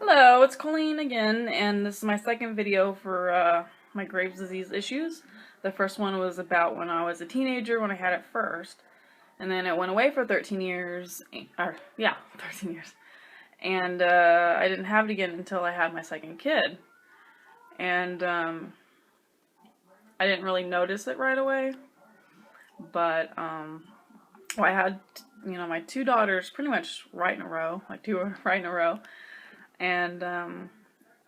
Hello, it's Colleen again, and this is my second video for my Graves' disease issues. The first one was about when I was a teenager, when I had it first, and then it went away for 13 years, 13 years, and I didn't have it again until I had my second kid, and I didn't really notice it right away, but I had, my two daughters pretty much right in a row, like two were right in a row. And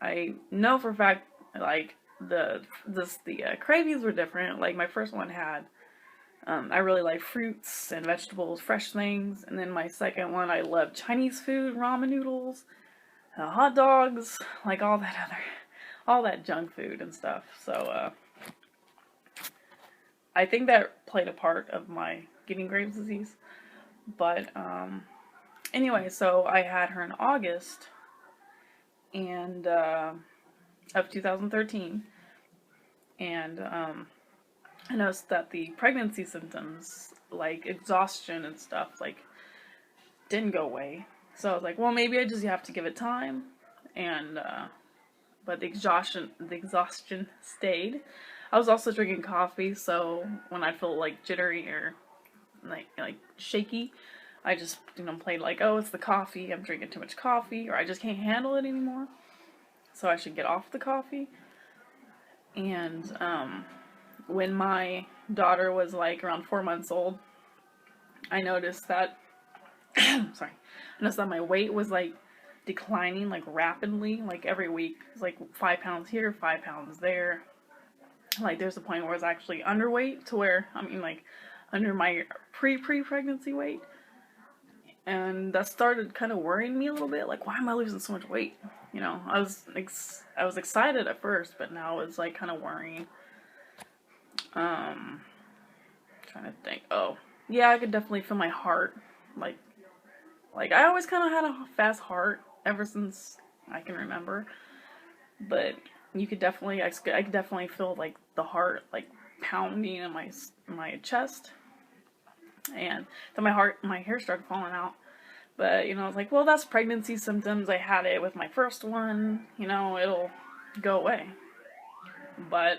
I know for a fact, like the cravings were different. Like my first one had, I really like fruits and vegetables, fresh things, and then my second one, I love Chinese food, ramen noodles, hot dogs, like all that junk food and stuff. So I think that played a part of my getting Graves' disease. But anyway, so I had her in August and of 2013, and I noticed that the pregnancy symptoms, like exhaustion and stuff, like didn't go away. So I was like, well, maybe I just have to give it time, and but the exhaustion stayed. I was also drinking coffee, so when I feel like jittery or like shaky, I just, played like, oh, it's the coffee, I'm drinking too much coffee, or I just can't handle it anymore, so I should get off the coffee. And when my daughter was like around 4 months old, I noticed that, sorry, I noticed that my weight was like declining like rapidly, like every week. It's like 5 pounds here, 5 pounds there. Like there's a point where I was actually underweight to where, like under my pre-pregnancy weight. And that started kind of worrying me a little bit. Like, why am I losing so much weight? I was excited at first, but now it's like kind of worrying. Trying to think. Oh, yeah, I could definitely feel my heart. Like I always kind of had a fast heart ever since I can remember. But you could definitely, I could definitely feel like the heart like pounding in my chest. And then my hair started falling out. But, I was like, well, that's pregnancy symptoms. I had it with my first one. It'll go away. But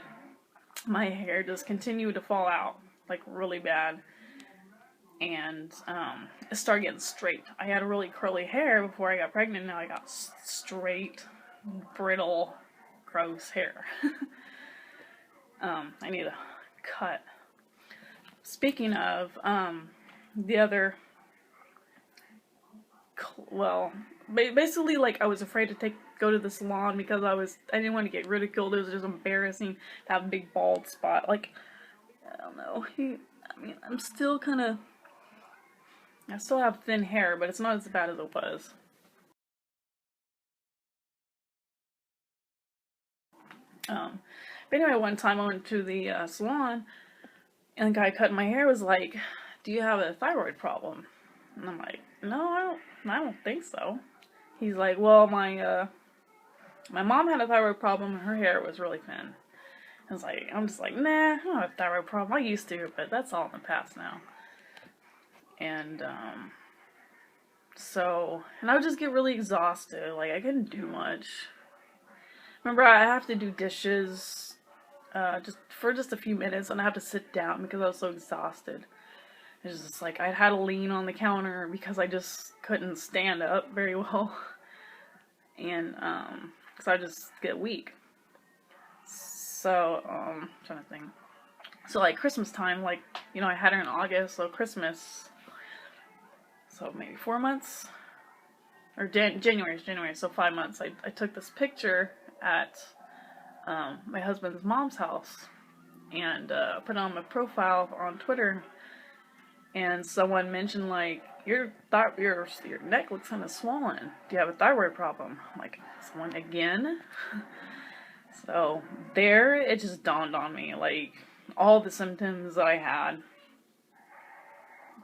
my hair just continued to fall out, like, really bad. And it started getting straight. I had really curly hair before I got pregnant. Now I got straight, brittle, gross hair. I need a cut. Speaking of, the other, well, basically, like, I was afraid to go to the salon because I didn't want to get ridiculed. It was just embarrassing to have a big bald spot. Like, I don't know. I'm still I still have thin hair, but it's not as bad as it was. But anyway, one time I went to the salon, and the guy cutting my hair was like, "Do you have a thyroid problem?" And I'm like, "No, I don't think so." He's like, "Well, my mom had a thyroid problem, and her hair was really thin." I'm just like, nah, I don't have a thyroid problem. I used to, but that's all in the past now. And and I would just get really exhausted. Like, I couldn't do much. Remember, I have to do dishes just a few minutes, and I have to sit down because I was so exhausted. It's just like I had to lean on the counter because I just couldn't stand up very well, and because I just get weak. So trying to think. So like Christmas time, like I had her in August, so Christmas. So maybe 4 months, or January, so 5 months. I took this picture at my husband's mom's house and put it on my profile on Twitter. And someone mentioned, like, your neck looks kind of swollen. Do you have a thyroid problem? I'm like, someone again? So there, it just dawned on me, like, all the symptoms that I had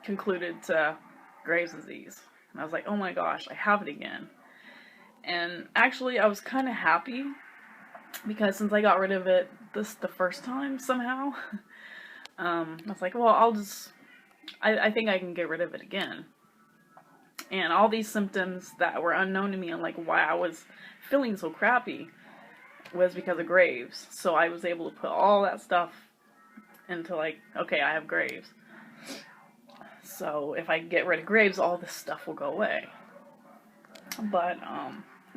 concluded to Graves' disease. And I was like, oh my gosh, I have it again. And actually, I was kind of happy because since I got rid of it the first time somehow, I was like, well, I think I can get rid of it again. And all these symptoms that were unknown to me and like why I was feeling so crappy was because of Graves. So I was able to put all that stuff into like, okay, I have Graves. So if I get rid of Graves, all this stuff will go away. But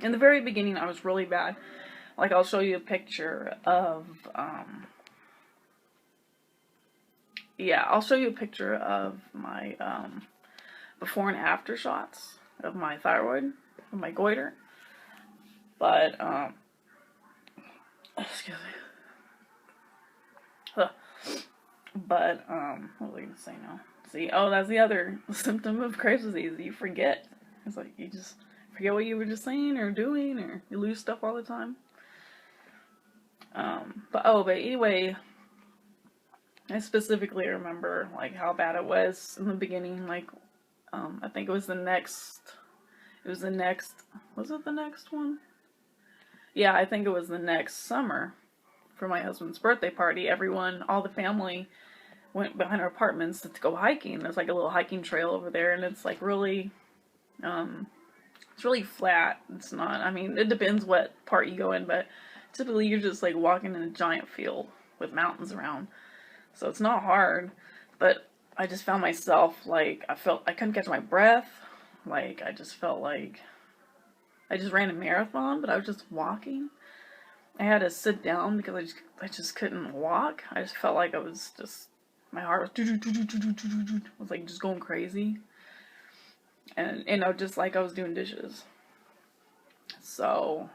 in the very beginning, I was really bad. Like, I'll show you a picture of, yeah, I'll show you a picture of my before and after shots of my thyroid, of my goiter. But, excuse me. But, what was I going to say now? See, oh, that's the other symptom of Graves' disease. You forget. It's like, you just forget what you were just saying or doing, or you lose stuff all the time. But anyway, I specifically remember, like, how bad it was in the beginning. Like, I think was it the next one? Yeah, I think it was the next summer for my husband's birthday party. Everyone, all the family went behind our apartments to go hiking. There's like a little hiking trail over there, and it's like really, it's really flat. It's not, I mean, it depends what part you go in, but typically you're just like walking in a giant field with mountains around. So it's not hard, but I just found myself like, I couldn't catch my breath. Like, I just felt like I just ran a marathon, but I was just walking. I had to sit down because I just couldn't walk. I just felt like I was just, my heart was like just going crazy. And, you know, just like I was doing dishes. So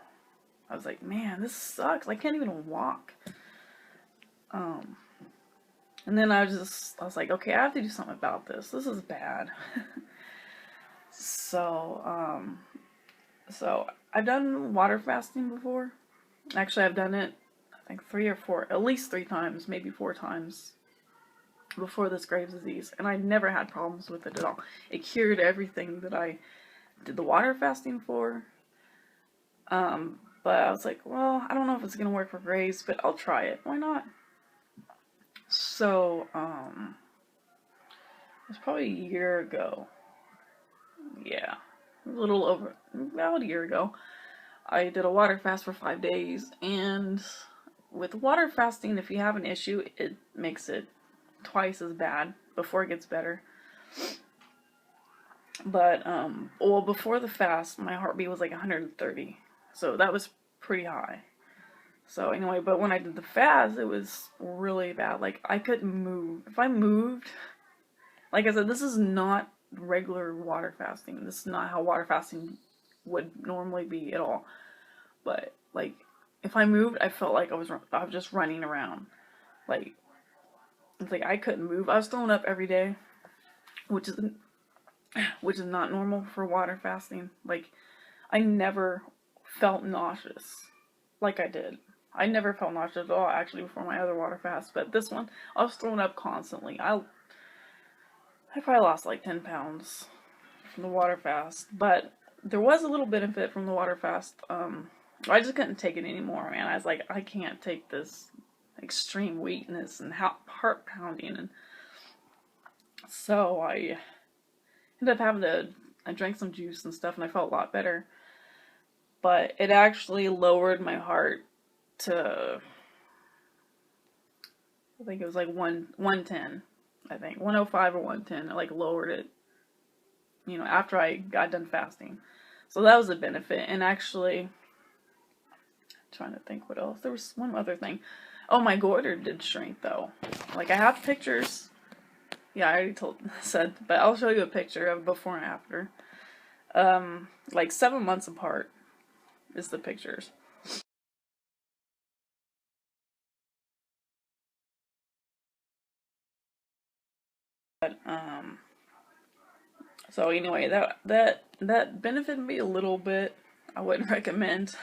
I was like, man, this sucks. I can't even walk. And then I was like, okay, I have to do something about this. This is bad. So, so I've done water fasting before. Actually, I've done it, I think at least 3 times, maybe 4 times before this Graves' disease. And I never had problems with it at all. It cured everything that I did the water fasting for. But I was like, well, I don't know if it's going to work for Graves, but I'll try it. Why not? So, it was probably a year ago. Yeah, a little over, about a year ago. I did a water fast for 5 days, and with water fasting, if you have an issue, it makes it twice as bad before it gets better. But, well, before the fast, my heartbeat was like 130, so that was pretty high. So anyway, but when I did the fast, it was really bad. Like, I couldn't move. If I moved, like I said, this is not regular water fasting. This is not how water fasting would normally be at all. But, like, if I moved, I felt like I was just running around. Like, it's like I couldn't move. I was throwing up every day, which is not normal for water fasting. Like, I never felt nauseous like I did. I never felt nauseous at all, actually, before my other water fast. But this one, I was throwing up constantly. I probably lost like 10 pounds from the water fast. But there was a little benefit from the water fast. I just couldn't take it anymore, man. I was like, I can't take this extreme weakness and heart pounding. And so I ended up I drank some juice and stuff, and I felt a lot better. But it actually lowered my heart to, I think it was like 110, I think 105 or 110. I like lowered it, you know, after I got done fasting. So that was a benefit. And actually, I'm trying to think what else. There was one other thing. Oh, my goiter did shrink though. Like, I have pictures. Yeah, I already said, but I'll show you a picture of before and after. Like 7 months apart is the pictures. But, so anyway, that benefited me a little bit. I wouldn't recommend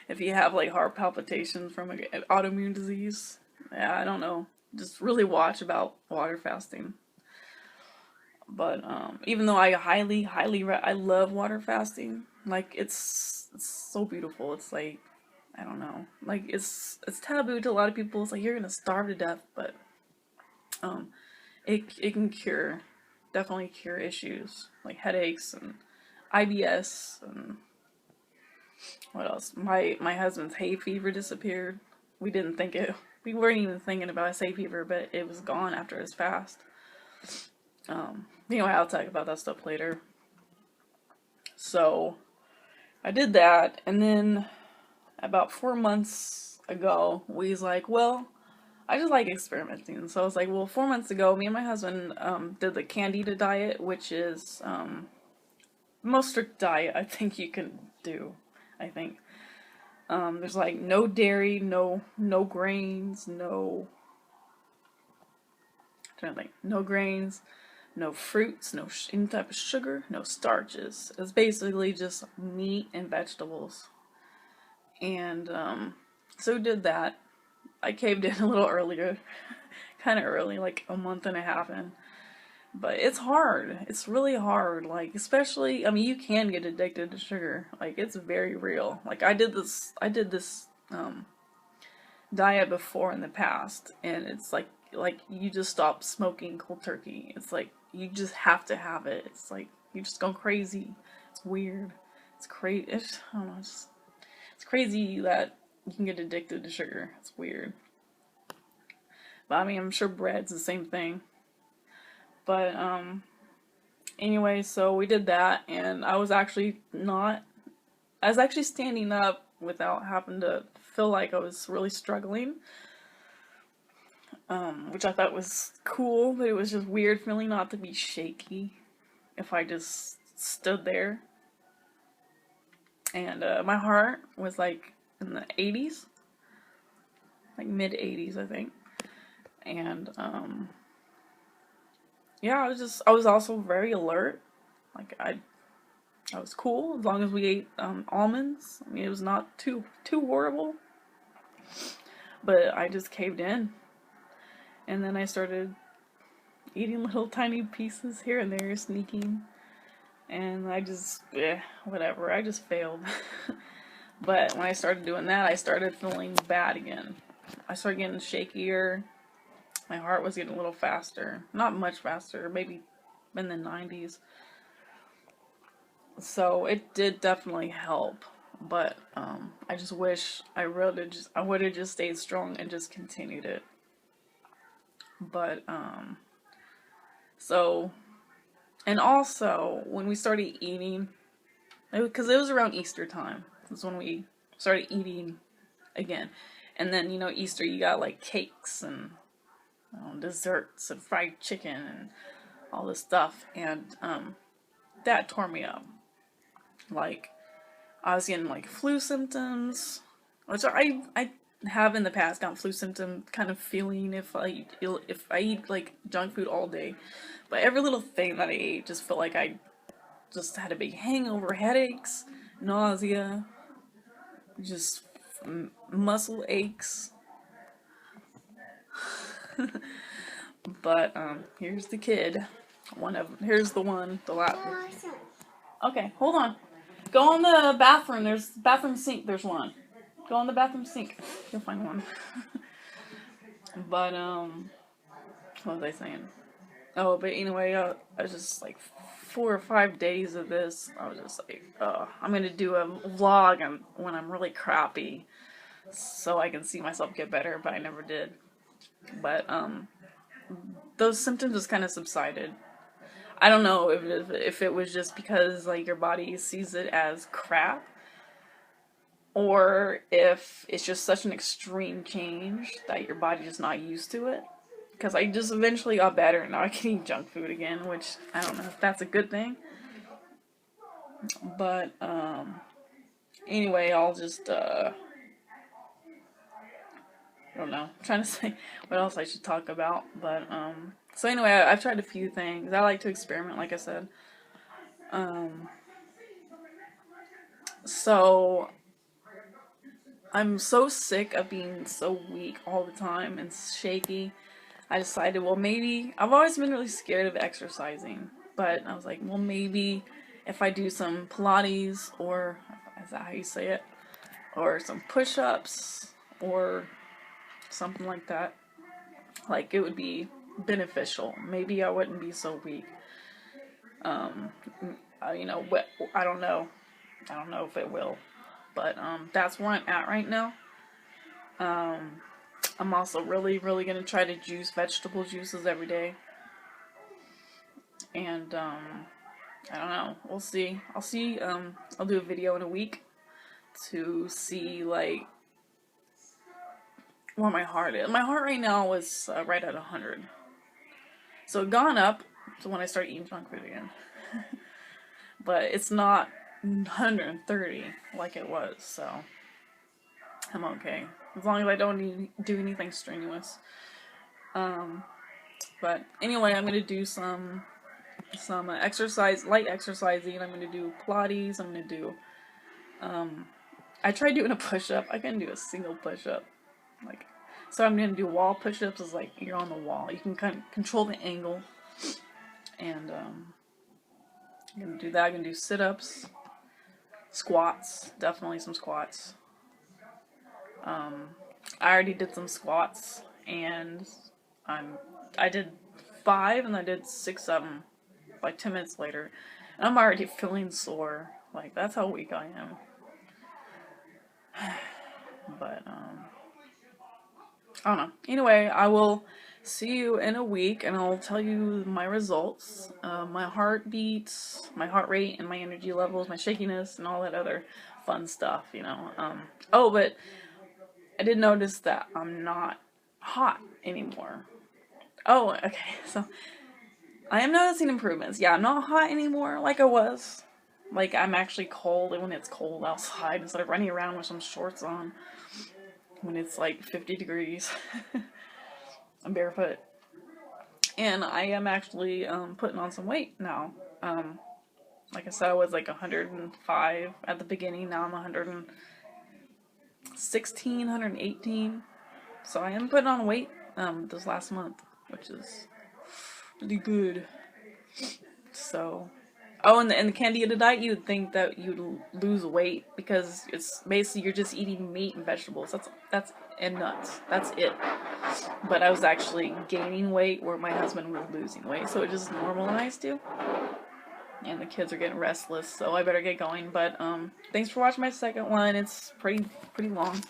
if you have like heart palpitations from an autoimmune disease. Yeah, I don't know. Just really watch about water fasting. But even though I I love water fasting. Like, it's so beautiful. It's like, I don't know. Like, it's taboo to a lot of people. It's like you're gonna starve to death, but it can cure definitely cure issues like headaches and IBS and what else? My husband's hay fever disappeared. We didn't think it. We weren't even thinking about his hay fever, but it was gone after his fast. Anyway, I'll talk about that stuff later. So I did that, and then about 4 months ago, we was like, well, I just like experimenting. So I was like, well, 4 months ago, me and my husband did the Candida diet, which is the most strict diet I think you can do. I think there's like no dairy, no grains, no grains, no fruits, no any type of sugar, no starches. It's basically just meat and vegetables. And so we did that. I caved in a little earlier, kind of early, like a month and a half in. But it's hard. It's really hard. Like, especially, I mean, you can get addicted to sugar. Like, it's very real. Like, I did this diet before in the past, and it's like you just stop smoking cold turkey. It's like, you just have to have it. It's like, you just go crazy. It's weird. It's crazy. I don't know. It's crazy that you can get addicted to sugar. It's weird. But I mean, I'm sure bread's the same thing. But anyway, so we did that, and I was actually standing up without having to feel like I was really struggling. Which I thought was cool, but it was just weird feeling not to be shaky if I just stood there. And my heart was like in the 80s, like mid 80s, I think. And yeah, I was also very alert. Like I was cool as long as we ate almonds. I mean, it was not too horrible. But I just caved in. And then I started eating little tiny pieces here and there, sneaking. And I just, whatever, I just failed. But when I started doing that, I started feeling bad again. I started getting shakier. My heart was getting a little faster. Not much faster, maybe in the 90s. So it did definitely help. But I just wish I would have just stayed strong and just continued it. But so, and also when we started eating, because it was around Easter time, that's when we started eating again. And then, you know, Easter, you got like cakes and desserts and fried chicken and all this stuff, and that tore me up. Like, I was getting like flu symptoms, which I have in the past gotten flu symptom kind of feeling if I eat like junk food all day. But every little thing that I ate just felt like I just had a big hangover, headaches, nausea, just muscle aches. But here's the kid. Here's the one, the last. Okay, hold on. Go in the bathroom. There's the bathroom sink. There's one. Go in the bathroom sink. You'll find one. But what was I saying? Oh, but anyway, I was just like 4 or 5 days of this. I was just like, I'm gonna do a vlog when I'm really crappy, so I can see myself get better. But I never did. But those symptoms just kind of subsided. I don't know if it was just because like your body sees it as crap, or if it's just such an extreme change that your body's just not used to it. Because I just eventually got better and now I can eat junk food again, which I don't know if that's a good thing. But anyway, I'll just I don't know. I'm trying to say what else I should talk about, but so anyway, I've tried a few things. I like to experiment, like I said. So I'm so sick of being so weak all the time and shaky. I decided, well, maybe I've always been really scared of exercising, but I was like, well, maybe if I do some Pilates, or is that how you say it, or some push-ups or something like that, like it would be beneficial. Maybe I wouldn't be so weak. Um, you know, I don't know. I don't know if it will, but that's where I'm at right now. Um, I'm also really, really gonna try to juice vegetable juices every day, and I don't know. We'll see. I'll see. I'll do a video in a week to see like where my heart is. My heart right now is right at 100, so it gone up to when I start eating junk food again, but it's not 130 like it was. So I'm okay as long as I don't do anything strenuous. But anyway, I'm gonna do some exercise, light exercising. I'm gonna do Pilates. I'm gonna do. I tried doing a push-up. I couldn't do a single push-up. Like, so I'm gonna do wall push-ups. Is like you're on the wall. You can kind of control the angle, and I'm gonna do that. I'm gonna do sit-ups, squats. Definitely some squats. I already did some squats, and I did 5, and I did 6, 7, like 10 minutes later, and I'm already feeling sore. Like, that's how weak I am. But I don't know. Anyway, I will see you in a week, and I'll tell you my results, my heartbeats, my heart rate, and my energy levels, my shakiness, and all that other fun stuff. You know. Oh, but I did notice that I'm not hot anymore. Oh, okay. So I am noticing improvements. Yeah, I'm not hot anymore like I was. Like, I'm actually cold when it's cold outside instead of running around with some shorts on when it's like 50 degrees. I'm barefoot. And I am actually putting on some weight now. Like I said, I was like 105 at the beginning. Now I'm 116, 118. So I am putting on weight this last month, which is really good. So, oh, and the Candida diet, you would think that you'd lose weight because it's basically you're just eating meat and vegetables. That's and nuts. That's it. But I was actually gaining weight where my husband was losing weight, so it just normalized you. And the kids are getting restless, so I better get going. But thanks for watching my second one. It's pretty long.